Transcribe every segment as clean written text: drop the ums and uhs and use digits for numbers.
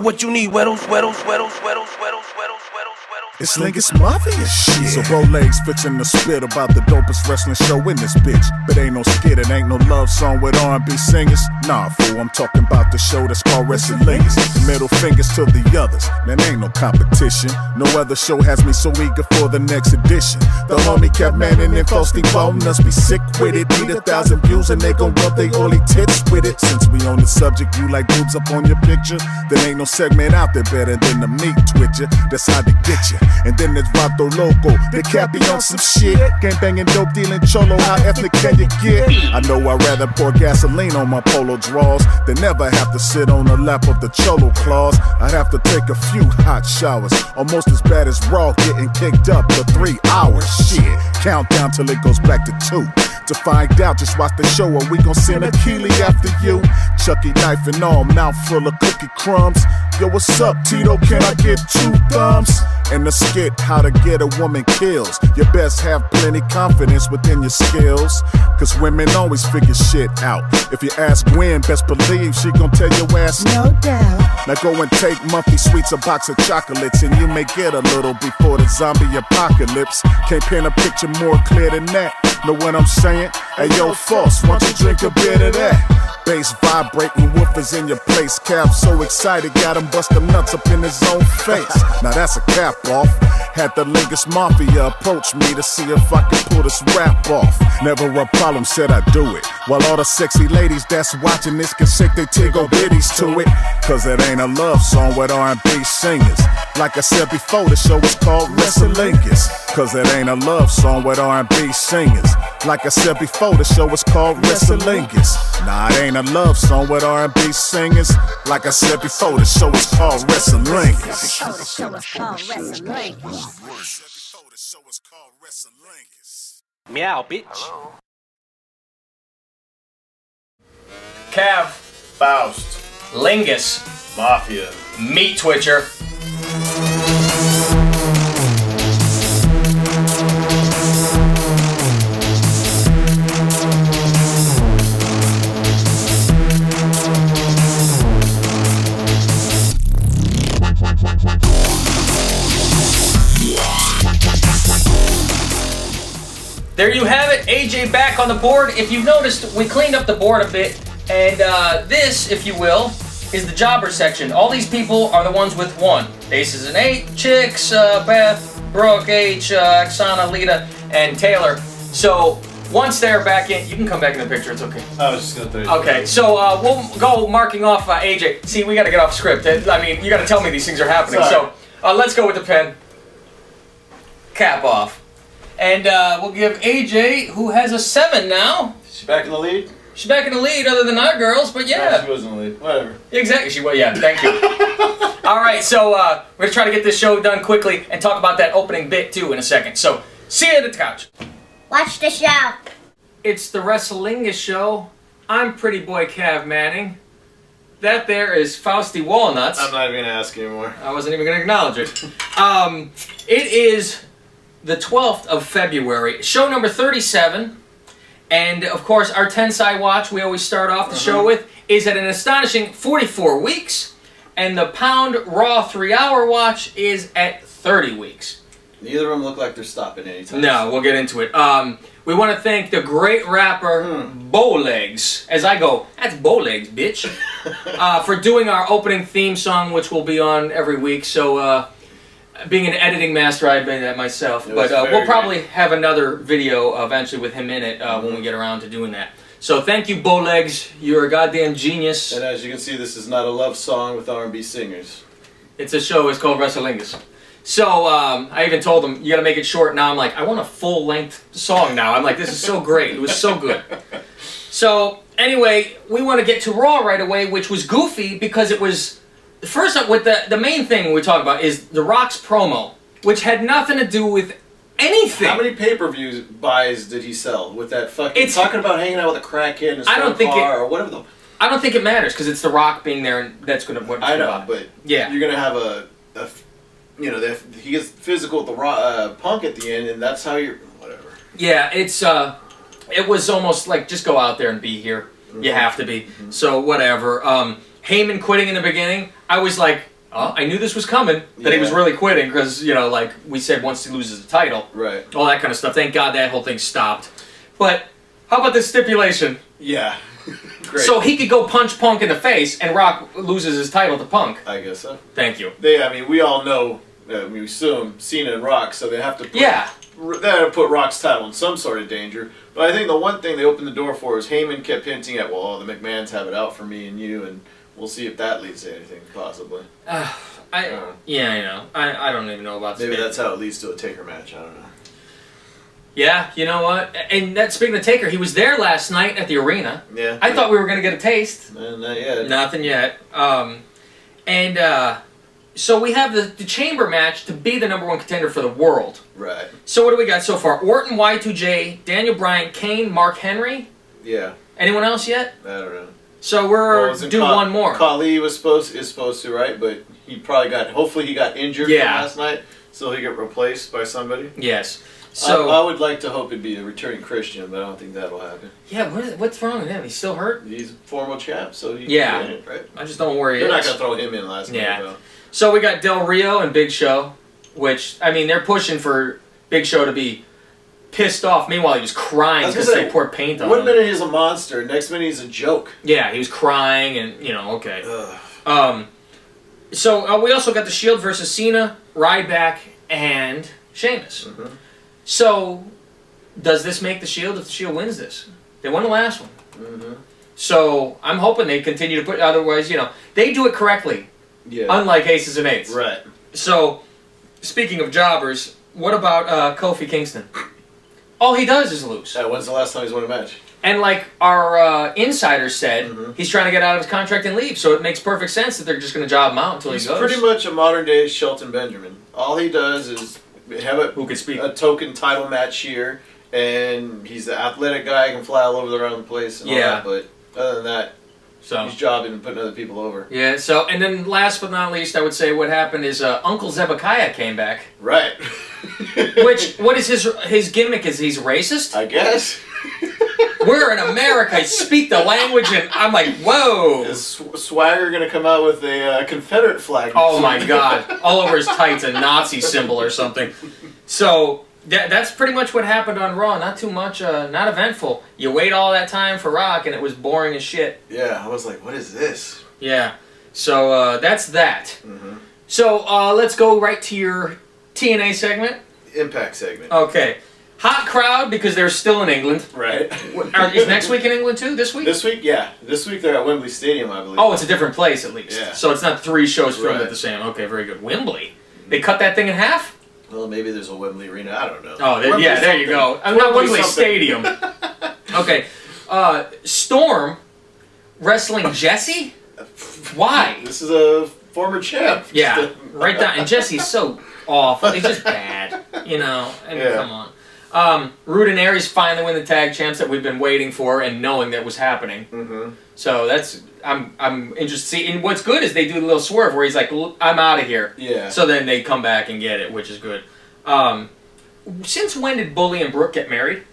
What you need, Weddles. It's Lingus Mafia shit. So bro legs fixin' to spit about the dopest wrestling show in this bitch. But ain't no skit, it ain't no love song with R&B singers. Nah, fool, I'm talking about the show that's called Wrestlingus. Middle fingers to the others, man, ain't no competition. No other show has me so eager for the next edition. The homie kept manning and Faust bone us be sick with it. Need 1,000 views and they gon' rub they oily tits with it. Since we on the subject, you like boobs up on your picture, then ain't no segment out there better than the meat twitcher. That's how they get you. And then there's Vato Loco, they can't be on some shit. Gang banging, dope dealing, cholo, how ethnic can you get? I know I'd rather pour gasoline on my polo draws than never have to sit on the lap of the cholo claws. I'd have to take a few hot showers, almost as bad as Raw getting kicked up for 3 hours. Shit, countdown till it goes back to 2. To find out, just watch the show or we gon' send Akili after you. Chucky knife and all, mouth full of cookie crumbs. Yo, what's up, Tito? Can I get 2 thumbs? And the skit, how to get a woman kills. You best have plenty confidence within your skills, cause women always figure shit out. If you ask Gwen, best believe she gon' tell your ass no doubt. Now go and take Muffy sweets, a box of chocolates, and you may get a little before the zombie apocalypse. Can't paint a picture more clear than that. Know what I'm saying? Hey yo, Faust, why don't you drink a bit of that? Bass vibrating, woofers in your place. Cap so excited, got him bust them nuts up in his own face. Now that's a cap off. Had the Lingus Mafia approach me to see if I could pull this rap off. Never a problem, said I'd do it. While all the sexy ladies that's watching this can shake their tiggle bitties to it. Cause it ain't a love song with R&B singers. Like I said before, the show is called Wrestlingus. Cause it ain't a love song with R&B singers. Like I said before, the show is called Wrestlingus. Nah, it ain't a love song with R&B singers. Like I said before, the show is called Wrestlingus. Meow, bitch. Cav, Faust, Lingus, Mafia. Meat Twitcher. There you have it, AJ back on the board. If you've noticed, we cleaned up the board a bit, and this, if you will, is the jobber section. All these people are the ones with 1. Aces and 8, Chicks, Beth, Brooke, H, Oksana, Lita, and Taylor. So once they're back in, you can come back in the picture, it's okay. I was just gonna throw you. Okay, so we'll go marking off AJ. See, we gotta get off script. I mean, you gotta tell me these things are happening. Sorry. So let's go with the pen. Cap off. And we'll give AJ, who has a 7 now. She back in the lead? She's back in the lead, other than our girls, but yeah. No, she wasn't in the lead. Whatever. Exactly, she was. Yeah, thank you. All right, so we're gonna try to get this show done quickly and talk about that opening bit too in a second. So see you at the couch. Watch the show. It's the Wrestlingus show. I'm Pretty Boy Cav Manning. That there is Fausty Walnuts. I'm not even gonna ask anymore. I wasn't even gonna acknowledge it. It is the 12th of February, show number 37, and of course our 10-side watch we always start off the show with is at an astonishing 44 weeks, and the Pound Raw 3-hour watch is at 30 weeks. Neither of them look like they're stopping anytime. No, we'll get into it. We want to thank the great rapper Bowlegs, as I go, that's Bowlegs, bitch, for doing our opening theme song, which will be on every week. So being an editing master, I've been that myself. But we'll probably have another video eventually with him in it when we get around to doing that. So thank you, Bowlegs. You're a goddamn genius. And as you can see, this is not a love song with R&B singers. It's a show. It's called Wrestlingus. So I even told him, you got to make it short. Now I'm like, I want a full-length song now. I'm like, this is so great. It was so good. So anyway, we want to get to Raw right away, which was goofy because it was... First up, with the main thing we talk about is The Rock's promo, which had nothing to do with anything. How many pay-per-view buys did he sell with that fucking... Talking about hanging out with a crackhead in a car or whatever the... I don't think it matters because it's The Rock being there and that's going to... I know, but yeah. You're going to have he gets physical with the Punk at the end, and that's how you're... Whatever. Yeah, it was almost like, just go out there and be here. Mm-hmm. You have to be. Mm-hmm. So, whatever. Heyman quitting in the beginning, I was like, oh, I knew this was coming, that he was really quitting, because, you know, like we said, once he loses the title. Right. All that kind of stuff. Thank God that whole thing stopped. But how about this stipulation? Yeah. Great. So he could go punch Punk in the face, and Rock loses his title to Punk. I guess so. Thank you. I mean, we all know, we assume Cena and Rock, so they have to put, they have to put Rock's title in some sort of danger. But I think the one thing they opened the door for is Heyman kept hinting at, well, the McMahons have it out for me and you, and we'll see if that leads to anything, possibly. I know. I don't even know about this. Maybe that's how it leads to a Taker match. I don't know. Yeah, you know what? And speaking of Taker, he was there last night at the arena. Yeah. I thought we were going to get a taste. Not yet. Nothing yet. So we have the chamber match to be the #1 contender for the world. Right. So what do we got so far? Orton, Y2J, Daniel Bryan, Kane, Mark Henry. Yeah. Anyone else yet? I don't know. So we're do one more. Khali is supposed to, right? But he probably hopefully he got injured from last night, so he got replaced by somebody. Yes. So I would like to hope it'd be a returning Christian, but I don't think that'll happen. Yeah, what's wrong with him? He's still hurt? He's a former champ, so he can get it, right? I just don't worry. They're not going to throw him in last night, though. So we got Del Rio and Big Show, which, I mean, they're pushing for Big Show to be pissed off. Meanwhile, he was crying because they poured paint on him. One minute he's a monster, next minute he's a joke. Yeah, he was crying and, okay. So we also got the Shield versus Cena, Ryback, and Sheamus. Mm-hmm. So, does this make the Shield if the Shield wins this? They won the last one. Mm-hmm. So, I'm hoping they continue to put... Otherwise, they do it correctly. Yeah. Unlike Aces and Eights. Right. So, speaking of jobbers, what about Kofi Kingston? All he does is lose. When's the last time he's won a match? And like our insiders said, he's trying to get out of his contract and leave. So it makes perfect sense that they're just going to job him out until he goes. He's pretty much a modern-day Shelton Benjamin. All he does is... have a token title match here, and he's the athletic guy, can fly all over around the place and all that, but other than that, he's jobbing and putting other people over. Yeah, so, and then last but not least, I would say what happened is Uncle Zebekiah came back. Right. What is his gimmick? Is he's racist? I guess. We're in America, speak the language, and I'm like, whoa. Is Swagger going to come out with a Confederate flag? Oh my God. All over his tights, a Nazi symbol or something. So, that's pretty much what happened on Raw. Not too much, not eventful. You wait all that time for Rock, and it was boring as shit. Yeah, I was like, what is this? Yeah. So, that's that. Mm-hmm. So, let's go right to your TNA segment. Impact segment. Okay. Hot crowd because they're still in England. Right. Is next week in England too? This week? This week, yeah. This week they're at Wembley Stadium, I believe. Oh, it's a different place at least. Yeah. So it's not 3 shows filmed at the same. Okay, very good. Wembley. They cut that thing in half? Well, maybe there's a Wembley Arena. I don't know. Oh, there you go. Not Wembley Stadium. Okay. Storm wrestling Jesse? Why? This is a former champ. Yeah, right down. And Jesse's so awful. He's just bad. Come on. Rude and Aries finally win the tag champs that we've been waiting for and knowing that was happening. Mm-hmm. So I'm interested to see. And what's good is they do a little swerve where he's like, I'm out of here. Yeah. So then they come back and get it, which is good. Since when did Bully and Brooke get married?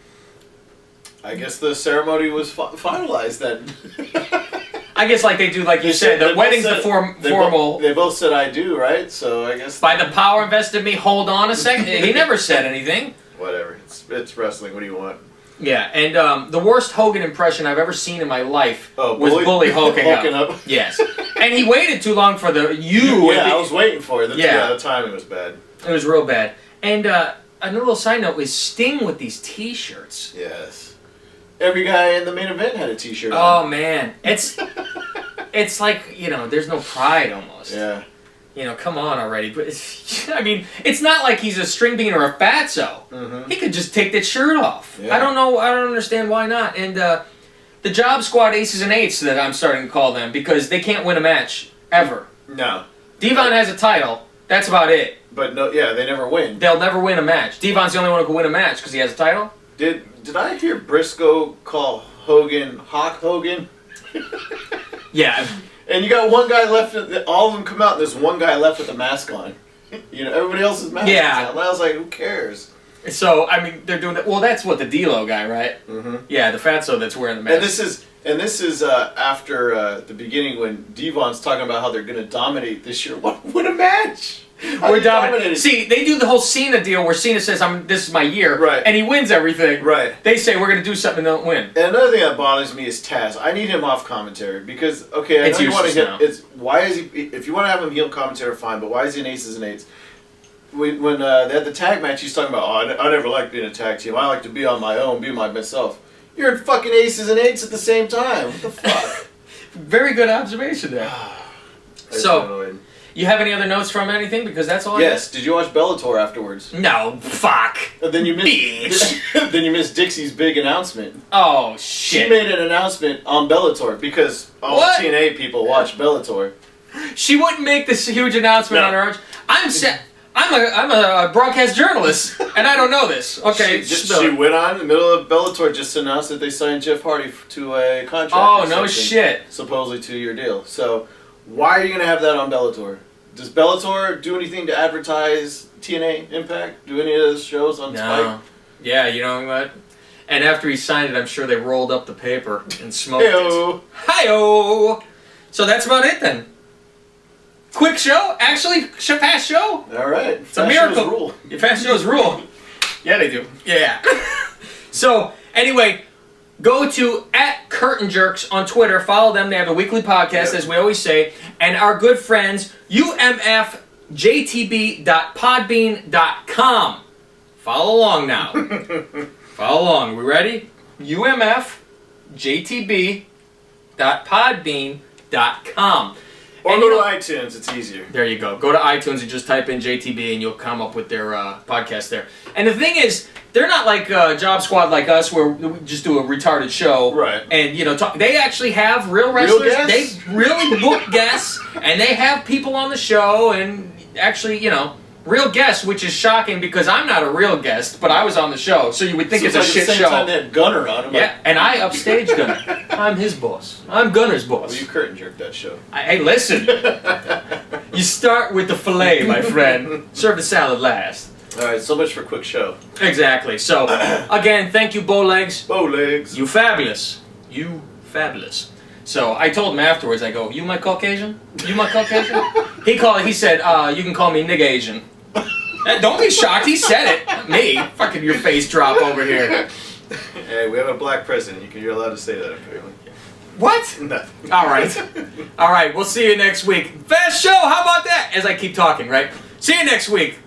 I guess the ceremony was finalized then. I guess like they do, like you said, the wedding's the formal... They both said I do, right? So I guess... By the power invested in me, hold on a second. He never said anything. Whatever. It's wrestling. What do you want? Yeah, and the worst Hogan impression I've ever seen in my life was Bully hulking up. Yes. And he waited too long for the you. Yeah, I was waiting for it. The timing was bad. It was real bad. And another little side note is Sting with these T-shirts. Yes. Every guy in the main event had a T-shirt on. Oh, man. It's like, there's no pride almost. Yeah. Come on already. But it's not like he's a string bean or a fatso. Mm-hmm. He could just take that shirt off. Yeah. I don't know. I don't understand why not. And the Job Squad Aces and Eights that I'm starting to call them because they can't win a match ever. No. Devon has a title. That's about it. But no, yeah, they never win. They'll never win a match. Devon's the only one who can win a match because he has a title. Did I hear Briscoe call Hogan Hawk Hogan? Yeah. And you got one guy left. All of them come out, and there's one guy left with a mask on. Everybody else's mask. Yeah. And I was like, who cares? So they're doing that. Well, that's what the D-Lo guy, right? Mm-hmm. Yeah, the fatso that's wearing the mask. And And this is after the beginning when Devon's talking about how they're going to dominate this year. What a match! We're dominating. See, they do the whole Cena deal where Cena says, "This is my year," right? And he wins everything. Right. They say we're going to do something and don't win. And another thing that bothers me is Taz. I need him off commentary because I know you want to hit. It's why is he? If you want to have him heel commentary, fine. But why is he in Aces and Eights? When they had the tag match, he's talking about, I never liked being a tag team. I like to be on my own, be myself. You're in fucking Aces and Eights at the same time. What the fuck? Very good observation there. So, you have any other notes from anything? Because that's all. Yes. Did you watch Bellator afterwards? No. Fuck. Then you missed. Then you missed Dixie's big announcement. Oh shit. She made an announcement on Bellator because all the TNA people watch Bellator. She wouldn't make this huge announcement on her own. I'm a broadcast journalist, and I don't know this. Okay, she went on in the middle of Bellator just to announce that they signed Jeff Hardy to a contract. Oh, no shit. Supposedly 2-year deal. So, why are you going to have that on Bellator? Does Bellator do anything to advertise TNA Impact? Do any of those shows on Spike? Yeah, you know what? And after he signed it, I'm sure they rolled up the paper and smoked it. Hi-oh! So that's about it then. Quick show? Actually, fast show? All right. It's a miracle. Fast shows rule. Yeah, they do. Yeah. So, anyway, go to @CurtainJerks on Twitter. Follow them. They have a weekly podcast, as we always say. And our good friends, umfjtb.podbean.com. Follow along now. Follow along. We ready? umfjtb.podbean.com. Or go to iTunes, it's easier. There you go. Go to iTunes and just type in JTB and you'll come up with their podcast there. And the thing is, they're not like Job Squad like us where we just do a retarded show. Right. And, they actually have real wrestlers. Real guests? They really book guests and they have people on the show and actually, real guests, which is shocking because I'm not a real guest, but I was on the show, so you would think it's a shit show. At the same time they had Gunner on him. Yeah, and I upstage Gunner. I'm his boss. I'm Gunner's boss. Well, you curtain jerked that show. Hey, listen. You start with the filet, my friend. Serve the salad last. All right, so much for quick show. Exactly. So, again, thank you, Bowlegs. Bowlegs. You fabulous. You fabulous. So I told him afterwards, I go, you my Caucasian? You my Caucasian? He said, you can call me Nigga Asian. Don't be shocked, he said it. Not me. Fucking your face drop over here. Hey, we have a black president. You're allowed to say that, apparently. What? Nothing. All right, we'll see you next week. Fast show, how about that? As I keep talking, right? See you next week.